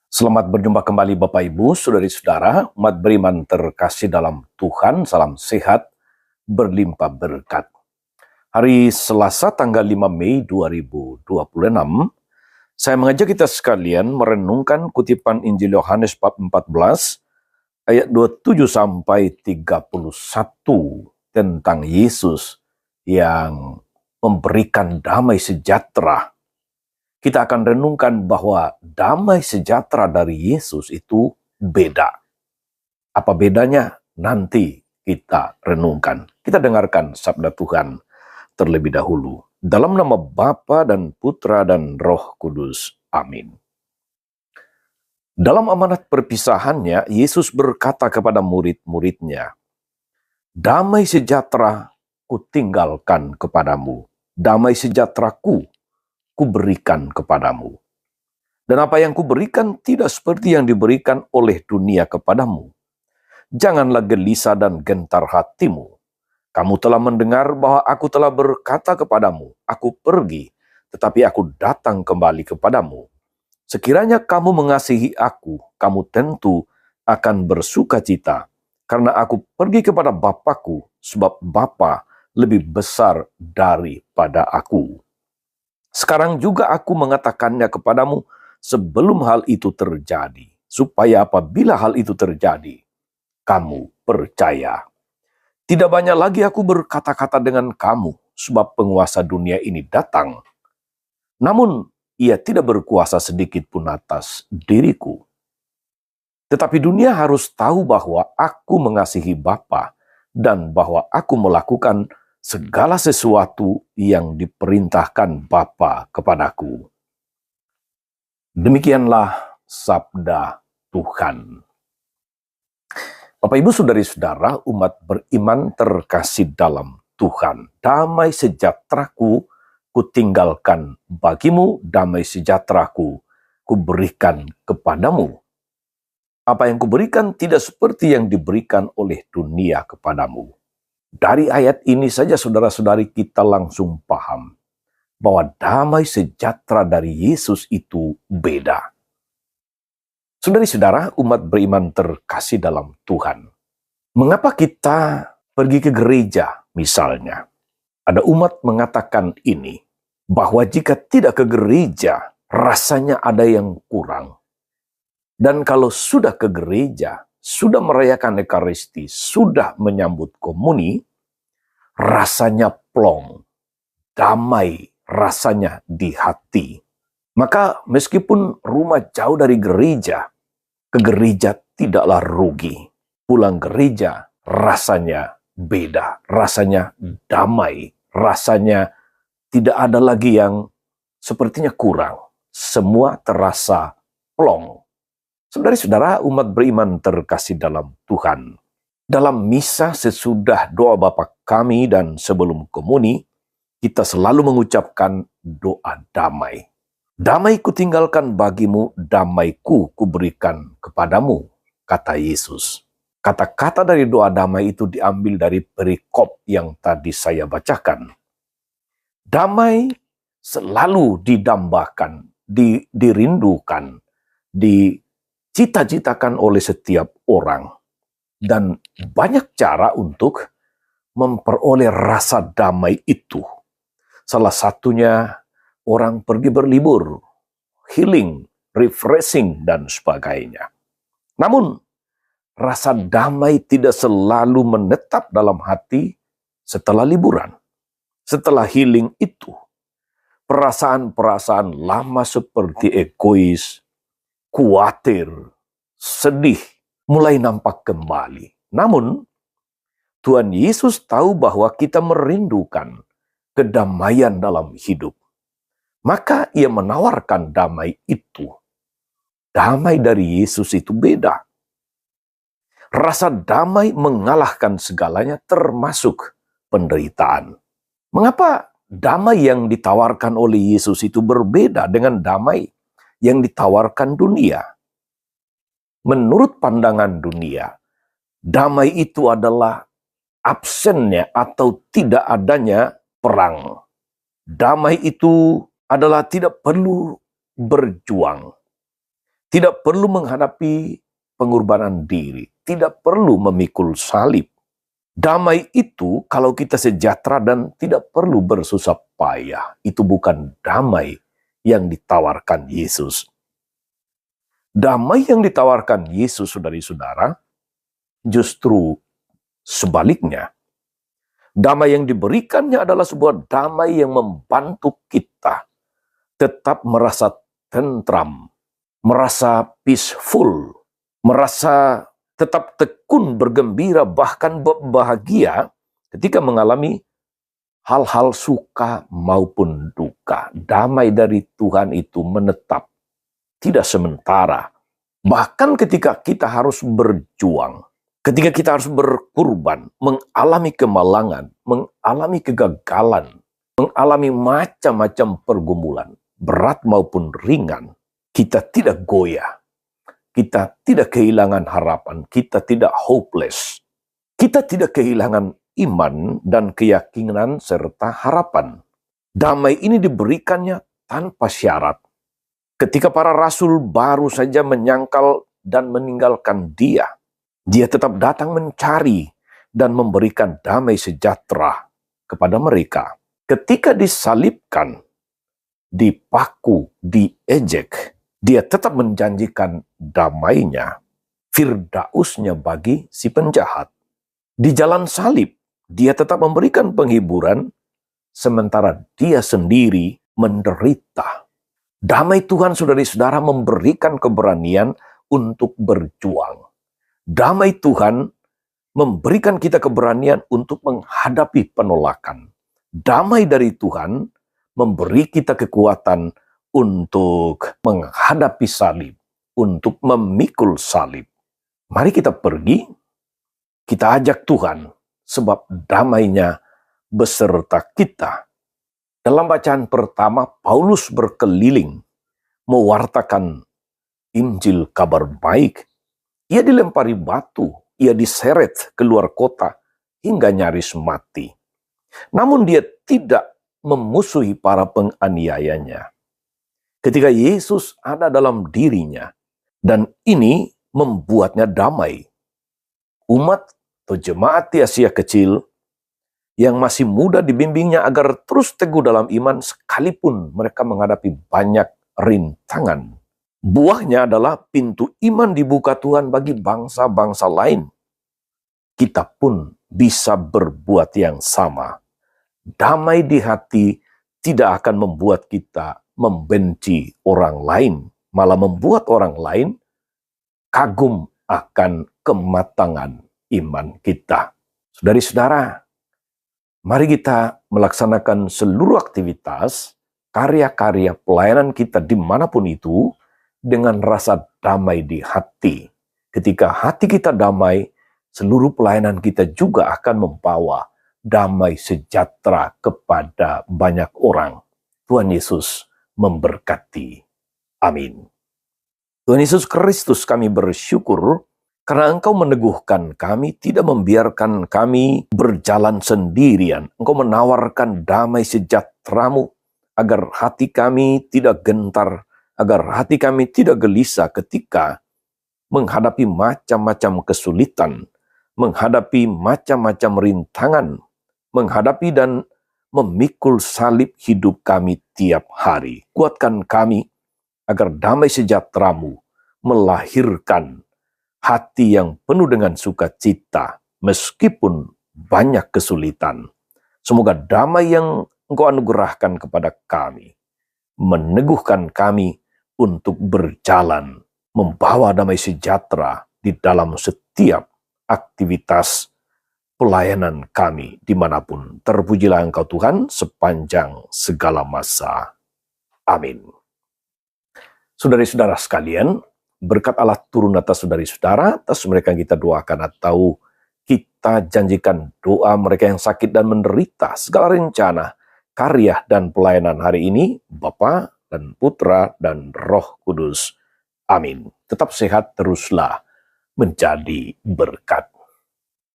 Selamat berjumpa kembali Bapak Ibu, Saudari-saudara, umat beriman terkasih dalam Tuhan, salam sehat, berlimpah berkat. Hari Selasa tanggal 5 Mei 2026, saya mengajak kita sekalian merenungkan kutipan Injil Yohanes bab 14, ayat 27 sampai 31 tentang Yesus yang memberikan damai sejahtera. Kita akan renungkan bahwa damai sejahtera dari Yesus itu beda. Apa bedanya? Nanti kita renungkan. Kita dengarkan sabda Tuhan terlebih dahulu. Dalam nama Bapa dan Putra dan Roh Kudus. Amin. Dalam amanat perpisahannya, Yesus berkata kepada murid-muridnya, "Damai sejahtera kutinggalkan kepadamu, damai sejahteraku kuberikan kepadamu. Dan apa yang kuberikan tidak seperti yang diberikan oleh dunia kepadamu. Janganlah gelisah dan gentar hatimu. Kamu telah mendengar bahwa aku telah berkata kepadamu, aku pergi, tetapi aku datang kembali kepadamu. Sekiranya kamu mengasihi aku, kamu tentu akan bersuka cita, karena aku pergi kepada Bapa-Ku, sebab Bapa lebih besar daripada aku. Sekarang juga aku mengatakannya kepadamu sebelum hal itu terjadi, supaya apabila hal itu terjadi, kamu percaya. Tidak banyak lagi aku berkata-kata dengan kamu, sebab penguasa dunia ini datang. Namun, ia tidak berkuasa sedikit pun atas diriku. Tetapi dunia harus tahu bahwa aku mengasihi Bapa, dan bahwa aku melakukan segala sesuatu yang diperintahkan Bapa kepadaku." Demikianlah sabda Tuhan. Bapak Ibu Saudari-saudara, umat beriman terkasih dalam Tuhan. Damai sejahteraku kutinggalkan bagimu, damai sejahteraku kuberikan kepadamu. Apa yang kuberikan tidak seperti yang diberikan oleh dunia kepadamu. Dari ayat ini saja saudara-saudari kita langsung paham bahwa damai sejahtera dari Yesus itu beda. Saudari-saudara, umat beriman terkasih dalam Tuhan. Mengapa kita pergi ke gereja misalnya? Ada umat mengatakan ini, bahwa jika tidak ke gereja, rasanya ada yang kurang. Dan kalau sudah ke gereja, sudah merayakan Ekaristi, sudah menyambut komuni, rasanya plong, damai rasanya di hati. Maka meskipun rumah jauh dari gereja, ke gereja tidaklah rugi. Pulang gereja rasanya beda, rasanya damai, rasanya tidak ada lagi yang sepertinya kurang. Semua terasa plong. Saudara-saudara, umat beriman terkasih dalam Tuhan. Dalam misa sesudah doa Bapa kami dan sebelum komuni, kita selalu mengucapkan doa damai. Damai kutinggalkan bagimu, damaiku kuberikan kepadamu, kata Yesus. Kata-kata dari doa damai itu diambil dari perikop yang tadi saya bacakan. Damai selalu didambakan, dirindukan, dicita-citakan oleh setiap orang. Dan banyak cara untuk memperoleh rasa damai itu. Salah satunya orang pergi berlibur, healing, refreshing, dan sebagainya. Namun, rasa damai tidak selalu menetap dalam hati setelah liburan. Setelah healing itu, perasaan-perasaan lama seperti egois, khawatir, sedih, mulai nampak kembali. Namun, Tuhan Yesus tahu bahwa kita merindukan kedamaian dalam hidup. Maka ia menawarkan damai itu. Damai dari Yesus itu beda. Rasa damai mengalahkan segalanya termasuk penderitaan. Mengapa damai yang ditawarkan oleh Yesus itu berbeda dengan damai yang ditawarkan dunia? Menurut pandangan dunia, damai itu adalah absennya atau tidak adanya perang. Damai itu adalah tidak perlu berjuang. tidak perlu menghadapi pengorbanan diri, tidak perlu memikul salib. Damai itu kalau kita sejahtera dan tidak perlu bersusah payah, itu bukan damai yang ditawarkan Yesus. Damai yang ditawarkan Yesus, saudari-saudara, justru sebaliknya. Damai yang diberikannya adalah sebuah damai yang membantu kita tetap merasa tentram, merasa peaceful, merasa tetap tekun, bergembira, bahkan bahagia ketika mengalami hal-hal suka maupun duka. Damai dari Tuhan itu menetap, tidak sementara. Bahkan ketika kita harus berjuang, ketika kita harus berkorban, mengalami kemalangan, mengalami kegagalan, mengalami macam-macam pergumulan, berat maupun ringan, kita tidak goyah. Kita tidak kehilangan harapan, kita tidak hopeless. Kita tidak kehilangan iman dan keyakinan serta harapan. Damai ini diberikannya tanpa syarat. Ketika para rasul baru saja menyangkal dan meninggalkan dia tetap datang mencari dan memberikan damai sejahtera kepada mereka. Ketika disalibkan, dipaku, diejek, dia tetap menjanjikan damainya, firdausnya bagi si penjahat. Di jalan salib, dia tetap memberikan penghiburan, sementara dia sendiri menderita. Damai Tuhan, saudari-saudara, memberikan keberanian untuk berjuang. Damai Tuhan memberikan kita keberanian untuk menghadapi penolakan. Damai dari Tuhan memberi kita kekuatan untuk menghadapi salib, untuk memikul salib. Mari kita pergi, kita ajak Tuhan, sebab damainya beserta kita. Dalam bacaan pertama, Paulus berkeliling, mewartakan Injil kabar baik. Ia dilempari batu, ia diseret keluar kota, hingga nyaris mati. Namun dia tidak memusuhi para penganiayanya. Ketika Yesus ada dalam dirinya, dan ini membuatnya damai. Umat atau jemaat di Asia Kecil yang masih muda dibimbingnya agar terus teguh dalam iman sekalipun mereka menghadapi banyak rintangan. Buahnya adalah pintu iman dibuka Tuhan bagi bangsa-bangsa lain. Kita pun bisa berbuat yang sama. Damai di hati tidak akan membuat kita membenci orang lain, malah membuat orang lain kagum akan kematangan iman kita. Saudari-saudara, mari kita melaksanakan seluruh aktivitas, karya-karya pelayanan kita dimanapun itu, dengan rasa damai di hati. Ketika hati kita damai, seluruh pelayanan kita juga akan membawa damai sejahtera kepada banyak orang. Tuhan Yesus memberkati. Amin. Tuhan Yesus Kristus, kami bersyukur karena Engkau meneguhkan kami, tidak membiarkan kami berjalan sendirian. Engkau menawarkan damai sejahtera-Mu agar hati kami tidak gentar, agar hati kami tidak gelisah ketika menghadapi macam-macam kesulitan, menghadapi macam-macam rintangan, menghadapi dan memikul salib hidup kami tiap hari. Kuatkan kami agar damai sejahtera-Mu melahirkan hati yang penuh dengan sukacita meskipun banyak kesulitan. Semoga damai yang Engkau anugerahkan kepada kami meneguhkan kami untuk berjalan, membawa damai sejahtera di dalam setiap aktivitas pelayanan kami dimanapun. Terpujilah Engkau Tuhan sepanjang segala masa. Amin. Saudari-saudara sekalian, berkat Allah turun atas saudari-saudara, atas mereka yang kita doakan atau kita janjikan doa mereka yang sakit dan menderita, segala rencana, karya dan pelayanan hari ini, Bapa dan Putra dan Roh Kudus. Amin. Tetap sehat, teruslah menjadi berkat.